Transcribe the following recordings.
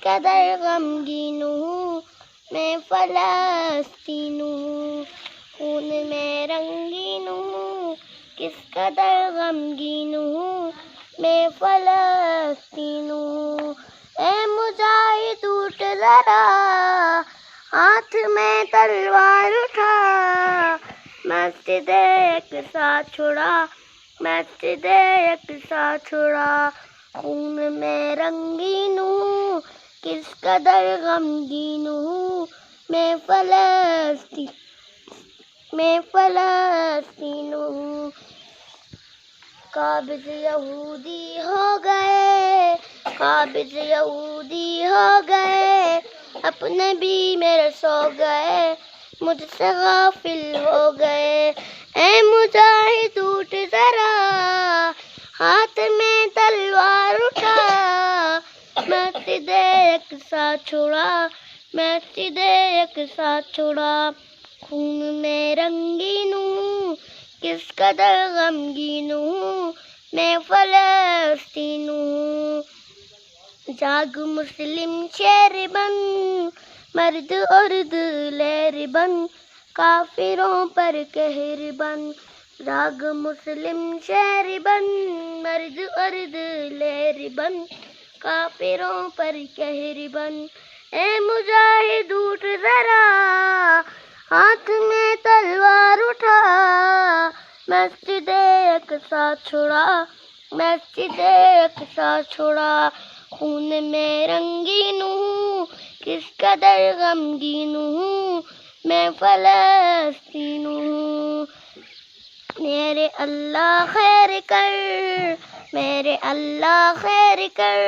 قدر غمگین ہوں میں فلسطین ہوں، خون میں رنگین ہوں کس قدر غمگین ہوں میں فلسطین ہوں۔ اے مجاہد اٹھ ذرا ہاتھ میں تلوار اٹھا، مسجد اقصی چھڑا، مسجد اقصی چھڑا، خون میں رنگین ہوں کس قدر غمگین ہوں میں فلسطین ہوں۔ قابض یہودی ہو گئے، قابض یہودی ہو گئے، اپنے بھی میرے سو گئے، مجھ سے غافل ہو گئے۔ اے مجاہد اٹھ ذرا ہاتھ میں تلوار اٹھا، مسجد اقصی چھڑا، مسجد اقصی چھڑا، خون میں رنگین ہوں کس قدر غمگین ہوں میں فلسطین ہوں۔ جاگ مسلم شیر بن، مرد عرد لہر بن، کافروں پر قہر بن، جاگ مسلم شیر بن، مرد عرد لہر بن، کافروں پر قہر بن۔ اے مجاہد اٹھ ذرا ہاتھ میں تلوار اٹھا، مسجد اقصی چھڑا، مسجد اقصی چھڑا، خون میں رنگین ہوں کس قدر غمگین ہوں میں فلسطین ہوں۔ میرے اللہ خیر کر، میرے اللہ خیر کر،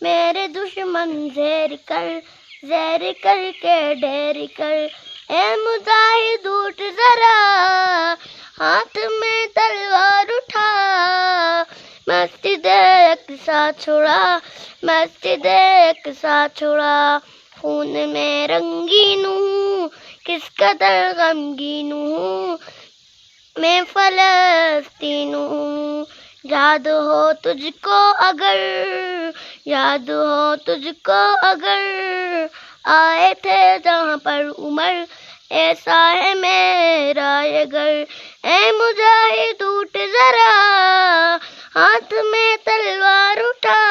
میرے دشمن زیر کر، زیر کر کے ڈیر کر۔ اے مجاہد اٹھ ذرا ہاتھ میں تلوار اٹھا، مسجد اقصی چھڑا، مسجد اقصی چھڑا، خون میں رنگین ہوں کس قدر غمگین ہوں میں فلسطین ہوں۔ یاد ہو تجھ کو اگر، یاد ہو تجھ کو اگر، آئے تھے جہاں پر عمر، ایسا ہے میرا یہ گھر۔ اے مجاہد اٹھ ذرا ہاتھ میں تلوار اٹھا،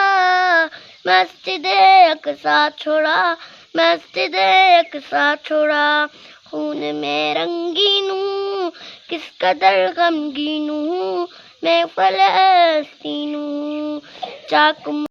مسجد اقصی چھڑا، مسجد اقصی چھڑا، خون میں رنگین ہوں کس قدر غمگین ہوں میں فلسطین ہوں۔ چاک